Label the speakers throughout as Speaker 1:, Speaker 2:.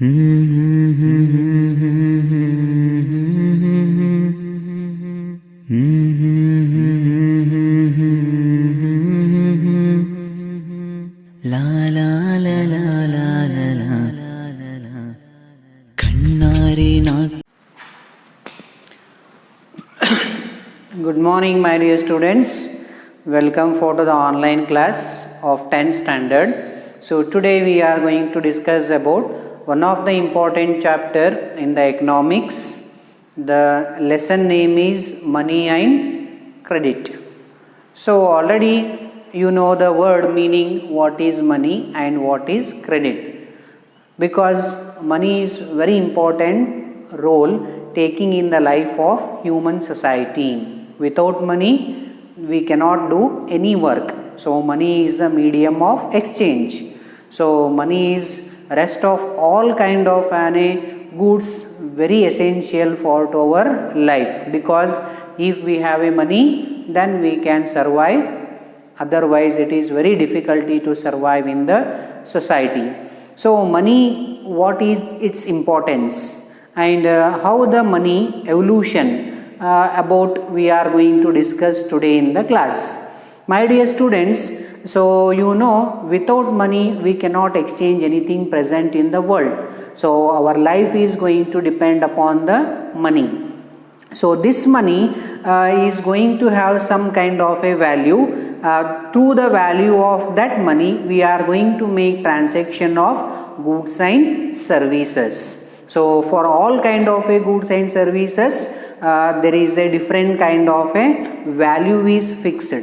Speaker 1: La la la la la la la la Kannare na.
Speaker 2: Good morning, my dear students. Welcome for the online class of 10th standard. So today we are going to discuss about one of the important chapter in the economics. The lesson name is money and credit. So already you know the word meaning what is money and what is credit, because money is very important role taking in the life of human society. Without money we cannot do any work. So money is the medium of exchange. So money is rest of all kind of goods very essential for our life, because if we have a money then we can survive, otherwise it is very difficulty to survive in the society. So money, what is its importance and how the money evolution about we are going to discuss today in the class. My dear students, so you know without money we cannot exchange anything present in the world. So our life is going to depend upon the money. So this money is going to have some kind of a value. Through the value of that money we are going to make transaction of goods and services. So for all kind of a goods and services there is a different kind of a value is fixed.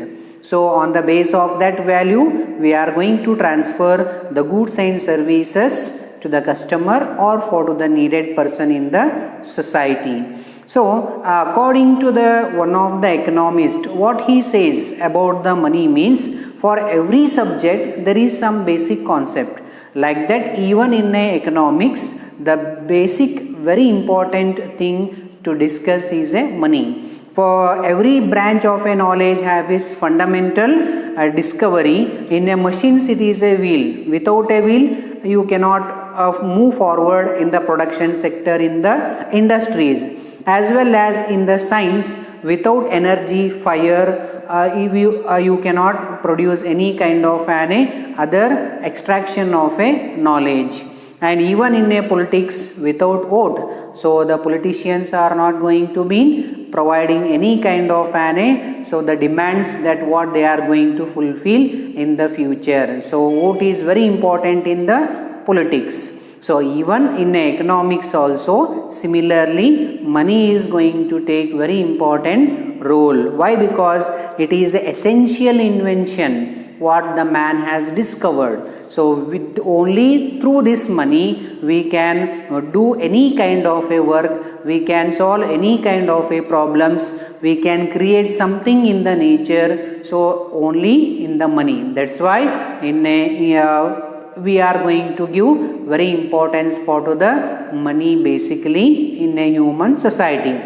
Speaker 2: So on the base of that value we are going to transfer the goods and services to the customer or for to the needed person in the society. So according to the one of the economist, what he says about the money means, for every subject there is some basic concept. Like that, even in economics the basic very important thing to discuss is money. For every branch of a knowledge have its fundamental discovery. In a machines it is a wheel. Without a wheel you cannot move forward in the production sector, in the industries. As well as in the science, without energy, fire, you cannot produce any kind of other extraction of a knowledge. And even in a politics, without vote, so the politicians are not going to be providing any kind of so the demands that what they are going to fulfill in the future. So vote is very important in the politics. So even in economics also similarly money is going to take very important role. Why? Because it is an essential invention what the man has discovered. So with only through this money we can do any kind of a work, we can solve any kind of a problems, we can create something in the nature. So only in the money. That's why in we are going to give very importance for to the money basically in a human society.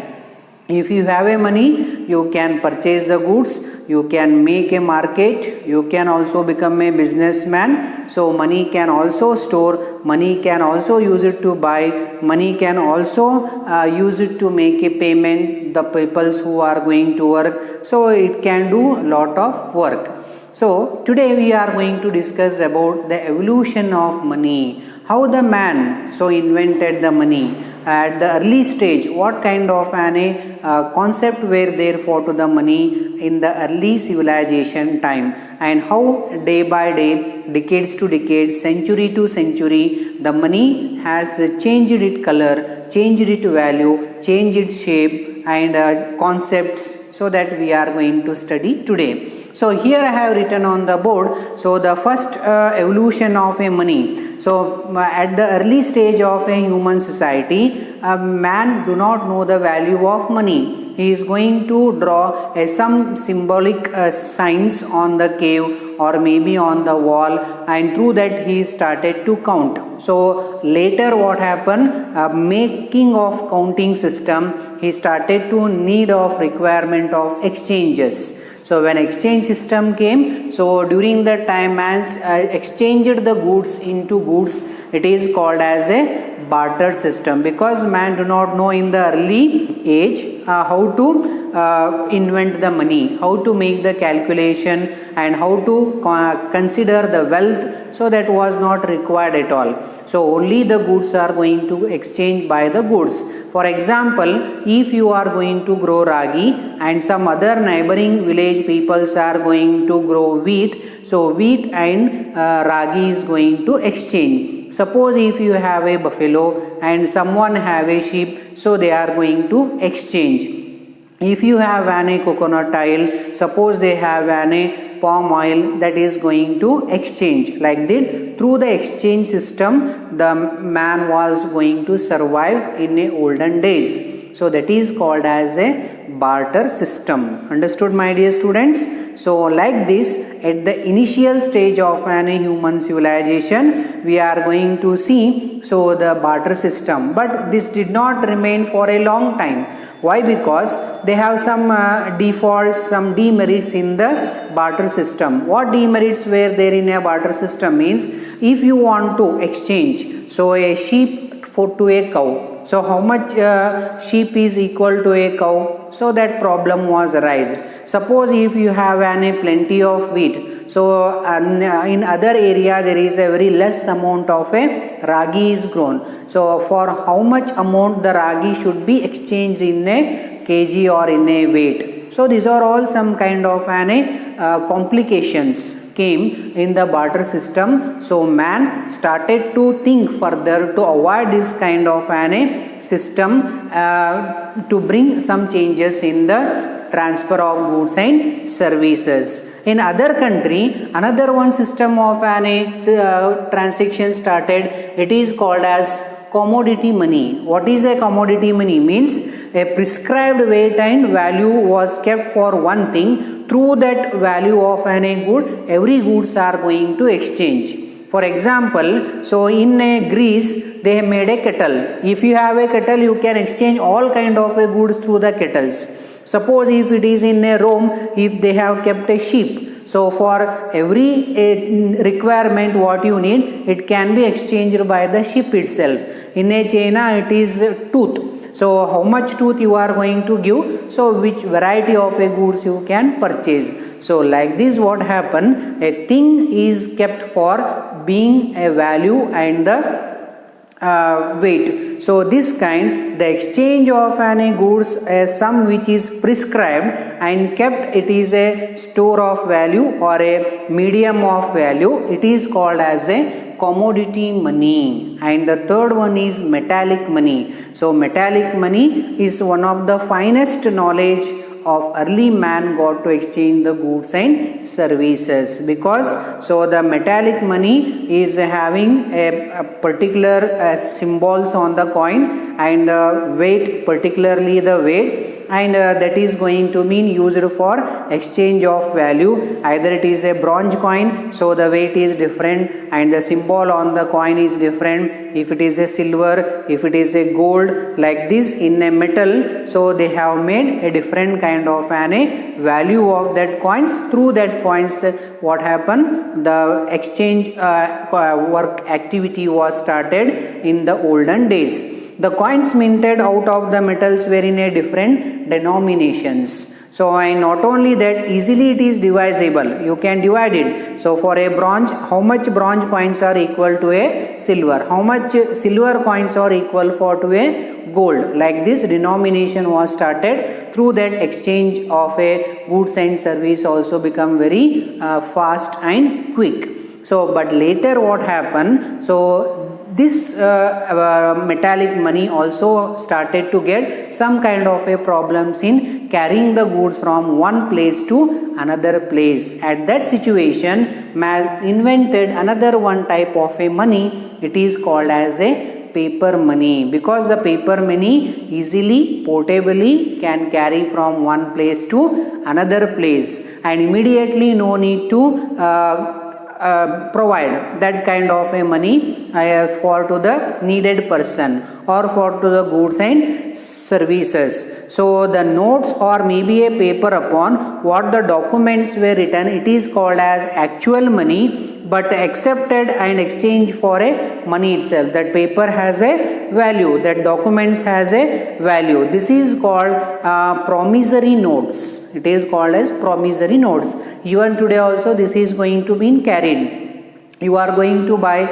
Speaker 2: If you have a money, you can purchase the goods, you can make a market, you can also become a businessman. So money can also store, money can also use it to buy, money can also use it to make a payment, the peoples who are going to work. So it can do a lot of work. So today we are going to discuss about the evolution of money, how the man so invented the money at the early stage, what kind of concept were there for to the money in the early civilization time, and how day by day, decades to decades, century to century, the money has changed its color, changed its value, changed its shape and concepts, so that we are going to study today. So here I have written on the board, so the first evolution of a money. So at the early stage of a human society, a man do not know the value of money. He is going to draw some symbolic signs on the cave or maybe on the wall, and through that he started to count. So later what happened, making of counting system, he started to need of requirement of exchanges. So when exchange system came, so during that time man exchanged the goods into goods. It is called as a barter system, because man do not know in the early age how to invent the money, how to make the calculation, and how to consider the wealth. So that was not required at all. So only the goods are going to exchange by the goods. For example, if you are going to grow ragi and some other neighboring village peoples are going to grow wheat, so wheat and ragi is going to exchange. Suppose if you have a buffalo and someone have a sheep, so they are going to exchange. If you have a coconut oil, suppose they have a palm oil, that is going to exchange. Like that, through the exchange system, the man was going to survive in a olden days. So that is called as a barter system. Understood, my dear students? So like this, at the initial stage of an human civilization, we are going to see so the barter system. But this did not remain for a long time. Why? Because they have some defaults, some demerits in the barter system. What demerits were there in a barter system means, if you want to exchange so a sheep to a cow, so how much sheep is equal to a cow? So that problem was raised. Suppose if you have plenty of wheat, so in other area there is a very less amount of a ragi is grown. So for how much amount the ragi should be exchanged in a kg or in a weight. So these are all some kind of complications came in the barter system. So man started to think further to avoid this kind of system, to bring some changes in the transfer of goods and services. In other country, another one system of transaction started. It is called as commodity money. What is a commodity money? Means a prescribed weight and value was kept for one thing. Through that value of a good, every goods are going to exchange. For example, so in Greece, they have made a kettle. If you have a kettle, you can exchange all kind of goods through the kettles. Suppose if it is in Rome, if they have kept a sheep, so for every requirement what you need, it can be exchanged by the sheep itself. In China, it is tooth. So how much tooth you are going to give, so which variety of a goods you can purchase. So like this, what happen, a thing is kept for being a value and the weight. So this kind, the exchange of goods as sum which is prescribed and kept, it is a store of value or a medium of value. It is called as a commodity money. And the third one is metallic money. So metallic money is one of the finest knowledge of early man got to exchange the goods and services, because so the metallic money is having a particular symbols on the coin and weight, particularly the weight, and that is going to mean used for exchange of value. Either it is a bronze coin, so the weight is different and the symbol on the coin is different. If it is a silver, if it is a gold, like this in a metal, so they have made a different kind of value of that coins. Through that coins, what happened, the exchange work activity was started in the olden days. The coins minted out of the metals were in a different denominations. So and not only that, easily it is divisible. You can divide it. So for a bronze, how much bronze coins are equal to a silver? How much silver coins are equal for to a gold? Like this denomination was started. Through that, exchange of a goods and service also become very fast and quick. So but later what happened? So this metallic money also started to get some kind of a problems in carrying the goods from one place to another place. At that situation, man invented another one type of a money. It is called as a paper money, because the paper money easily, portably can carry from one place to another place, and immediately no need to provide that kind of a money for to the needed person or for to the goods and services. So the notes or maybe a paper upon what the documents were written, it is called as actual money, but accepted and exchanged for a money itself. That paper has a value. That documents has a value. This is called promissory notes. It is called as promissory notes. Even today also this is going to be carried. You are going to buy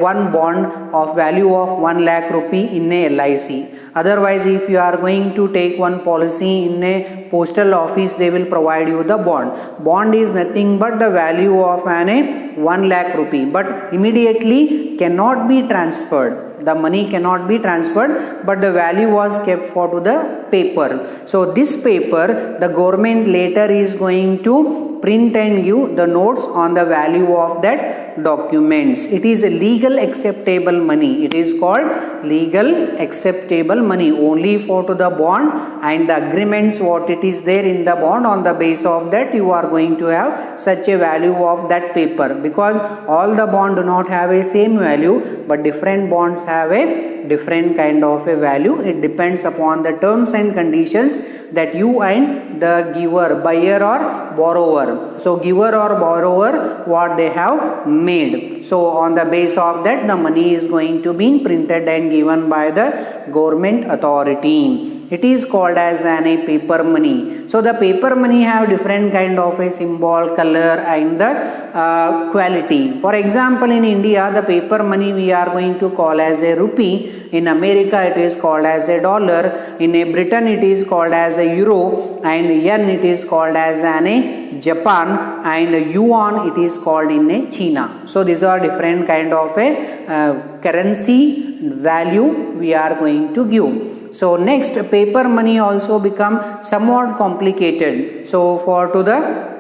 Speaker 2: one bond of value of 1 lakh rupee in a LIC. Otherwise, if you are going to take one policy in a postal office, they will provide you the bond. Bond is nothing but the value of an 1 lakh rupee, but immediately cannot be transferred. The money cannot be transferred, but the value was kept for to the paper. So this paper, the government later is going to print and give the notes on the value of that documents. It is a legal acceptable money. It is called legal acceptable money only for to the bond and the agreements what it is there in the bond. On the base of that you are going to have such a value of that paper, because all the bond do not have a same value, but different bonds have a different kind of a value. It depends upon the terms and conditions that you and the giver, buyer or borrower. So giver or borrower, what they have made. So on the base of that the money is going to be printed and given by the government authority. It is called as a paper money. So the paper money have different kind of a symbol, color and the quality. For example, in India the paper money we are going to call as a rupee. In America it is called as a dollar. In Britain it is called as a euro, and yen it is called as a Japan, and yuan it is called in a China. So these are different kind of a currency value we are going to give. So next, paper money also become somewhat complicated. So for to the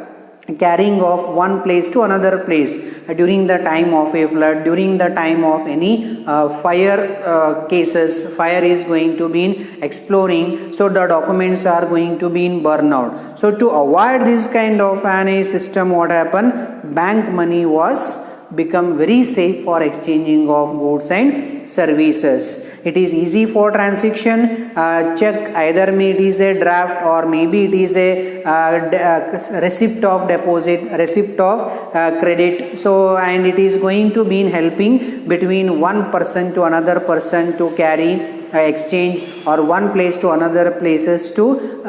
Speaker 2: carrying of one place to another place during the time of a flood, during the time of any fire cases, fire is going to be exploring, so the documents are going to be in burnout. So to avoid this kind of a system, what happened, bank money was become very safe for exchanging of goods and services. It is easy for transaction. Check either maybe it is a draft or maybe it is a receipt of deposit, receipt of credit. So and it is going to be helping between one person to another person to carry exchange, or one place to another places to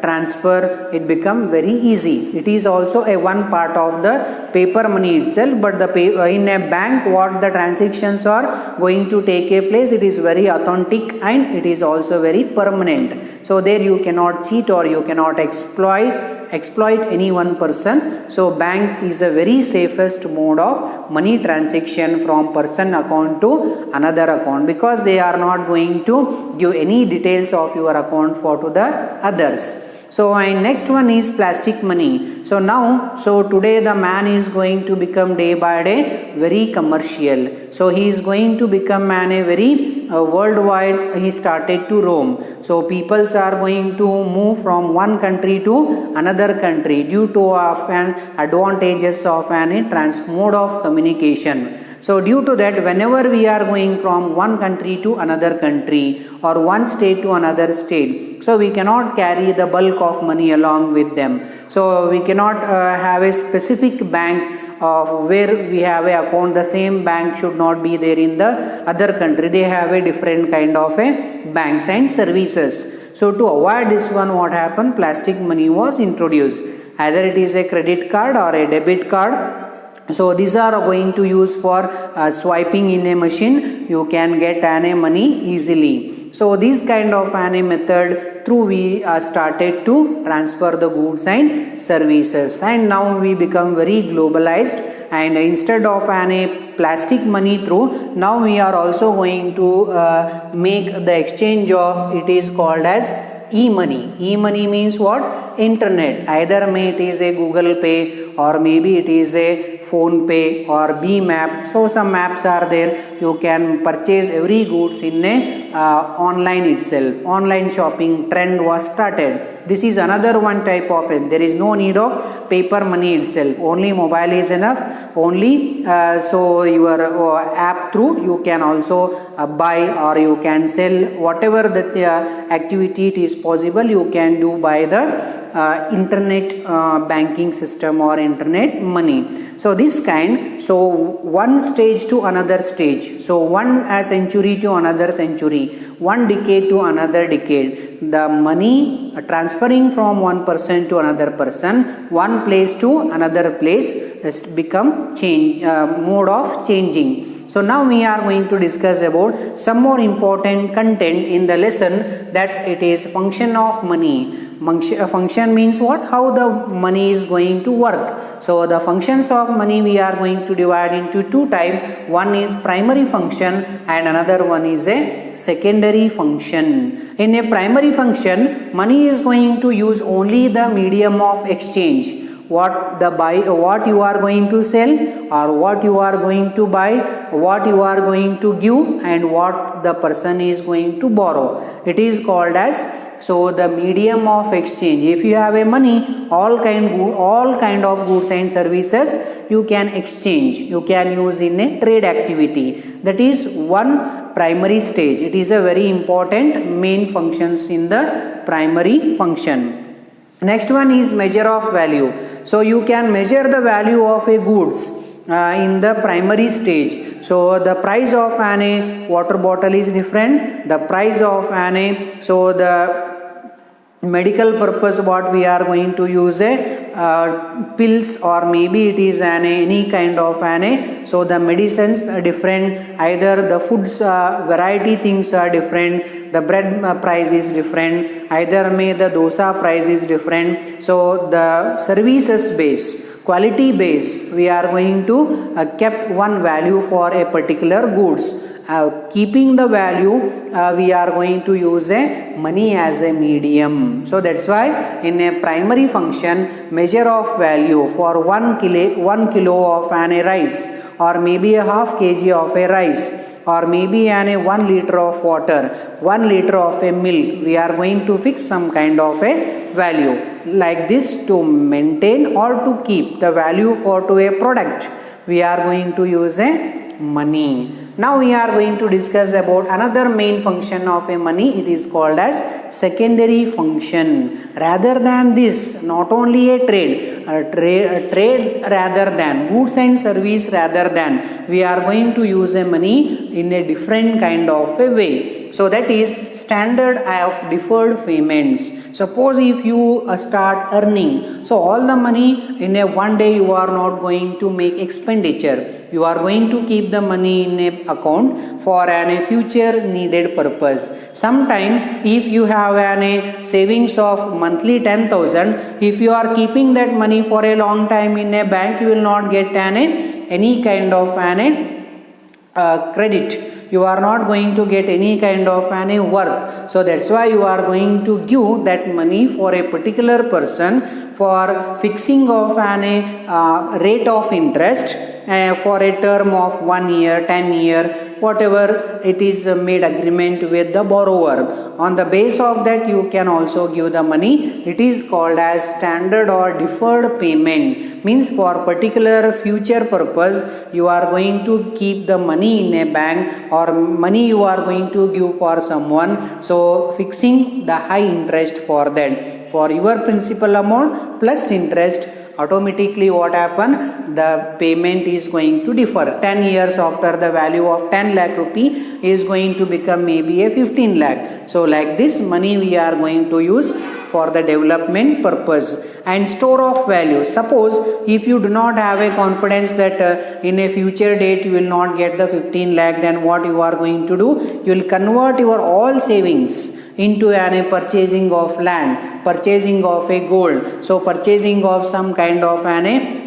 Speaker 2: transfer. It become very easy. It is also a one part of the paper money itself, but the in a bank what the transactions are going to take a place, it is very authentic and it is also very permanent. So there you cannot cheat or you cannot exploit any one person. So bank is a very safest mode of money transaction from person account to another account, because they are not going to give any details of your account for to the others. So and next one is plastic money. So now, so today the man is going to become day by day very commercial. So he is going to become man a very worldwide. He started to roam. So peoples are going to move from one country to another country due to an advantages of an mode of communication. So due to that, whenever we are going from one country to another country or one state to another state, so we cannot carry the bulk of money along with them. So we cannot have a specific bank of where we have a account. The same bank should not be there in the other country. They have a different kind of a banks and services. So to avoid this one, what happened? Plastic money was introduced. Either it is a credit card or a debit card. So these are going to use for swiping in a machine. You can get money easily. So this kind of method through we started to transfer the goods and services, and now we become very globalized, and instead of plastic money through, now we are also going to make the exchange of, it is called as e-money. E-money means what? Internet. Either may it is a Google Pay or maybe it is a Phone Pay or BHIM app. So some apps are there. You can purchase every goods in a online itself. Online shopping trend was started. This is another one type of it. There is no need of paper money itself. Only mobile is enough. Only so your app through you can also buy or you can sell whatever that activity it is possible. You can do by the internet banking system or internet money. So this kind, so one stage to another stage, so one century to another century, one decade to another decade, the money transferring from one person to another person, one place to another place has become change, mode of changing. So now we are going to discuss about some more important content in the lesson, that it is function of money. Function means what? How the money is going to work. So the functions of money we are going to divide into two types. One is primary function and another one is a secondary function. In a primary function, money is going to use only the medium of exchange. What you are going to sell, or what you are going to buy, what you are going to give, and what the person is going to borrow. It is called as the medium of exchange. If you have a money, all kind of goods and services you can exchange, you can use in a trade activity. That is one primary stage. It is a very important main functions in the primary function. Next one is measure of value. So you can measure the value of a goods in the primary stage. So the price of an water bottle is different. The price of the medical purpose what we are going to use pills, or maybe it is any kind of so the medicines are different. Either the foods variety things are different. The bread price is different. Either may the dosa price is different. So the services base, quality base, we are going to kept one value for a particular goods. Keeping the value, we are going to use money as a medium. So that's why in a primary function, measure of value for 1 kilo of a rice, or maybe a half kg of a rice, or maybe 1 liter of water, 1 liter of a milk, we are going to fix some kind of a value. Like this, to maintain or to keep the value for to a product, we are going to use money. Now we are going to discuss about another main function of a money. It is called as secondary function. Rather than this, not only a trade rather than goods and service, rather than we are going to use a money in a different kind of a way. So that is standard of deferred payments. Suppose if you start earning, so all the money in a one day you are not going to make expenditure. You are going to keep the money in a account for a future needed purpose. Sometime if you have a savings of monthly 10,000, if you are keeping that money for a long time in a bank, you will not get any kind of credit. You are not going to get any kind of worth. So that's why you are going to give that money for a particular person for fixing of rate of interest for a term of 1 year, 10 year, whatever it is made agreement with the borrower. On the base of that you can also give the money. It is called as standard or deferred payment. Means for particular future purpose you are going to keep the money in a bank, or money you are going to give for someone. So fixing the high interest for that. For your principal amount plus interest, automatically what happen, the payment is going to differ. 10 years after, the value of 10 lakh rupee is going to become maybe a 15 lakh. So like this money we are going to use for the development purpose. And store of value, suppose if you do not have a confidence that in a future date you will not get the 15 lakh, then what you are going to do, you will convert your all savings into a purchasing of land, purchasing of a gold, so purchasing of some kind of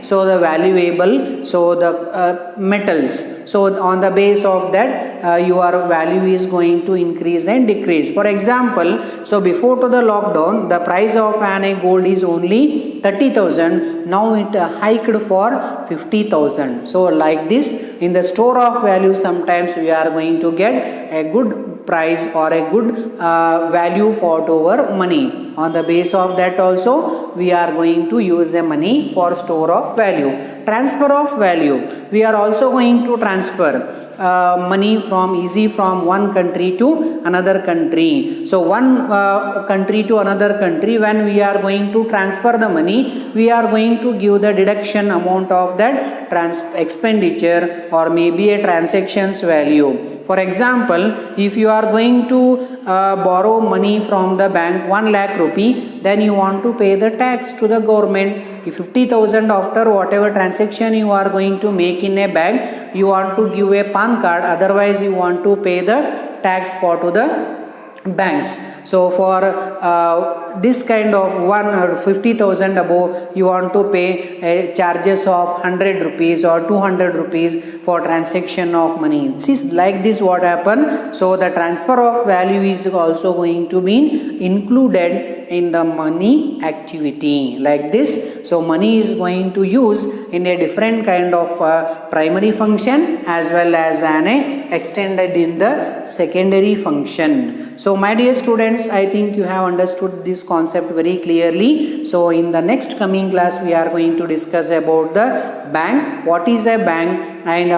Speaker 2: so the valuable, so the metals. So on the base of that your value is going to increase and decrease. For example, so before to the lockdown, the price of gold is only 30,000. Now it hiked for 50,000. So like this, in the store of value, sometimes we are going to get a good price or a good value for our money. On the base of that also we are going to use the money for store of value. Transfer of value, we are also going to transfer money from one country to another country. So one country to another country, when we are going to transfer the money, we are going to give the deduction amount of that expenditure or maybe a transactions value. For example, if you are going to borrow money from the bank 1 lakh rupee, then you want to pay the tax to the government. If 50,000 after whatever transaction you are going to make in a bank, you want to give a PAN card, otherwise you want to pay the tax for to the banks. So for this kind of 50,000 above, you want to pay charges of 100 rupees or 200 rupees for transaction of money. See, like this what happen. So the transfer of value is also going to be included in the money activity like this. So money is going to use in a different kind of primary function as well as an extended in the secondary function. So my dear students, I think you have understood this concept very clearly. So in the next coming class we are going to discuss about the bank, what is a bank, and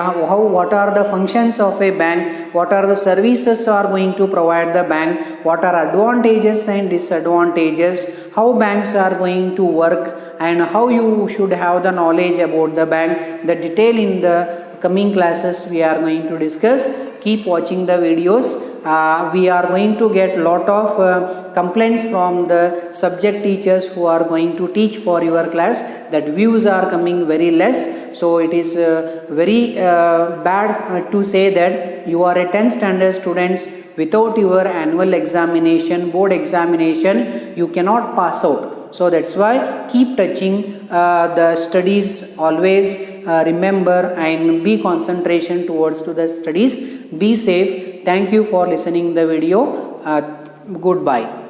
Speaker 2: what are the functions of a bank, what are the services are going to provide the bank, what are advantages and disadvantages, how banks are going to work, and how you should have the knowledge about the bank. The detail in the coming classes we are going to discuss. Keep watching the videos. We are going to get lot of complaints from the subject teachers who are going to teach for your class that views are coming very less. So it is very bad to say that you are a 10th standard students, without your annual examination, board examination, you cannot pass out. So that's why keep touching the studies, always remember and be concentration towards to the studies. Be safe. Thank you for listening the video. Goodbye.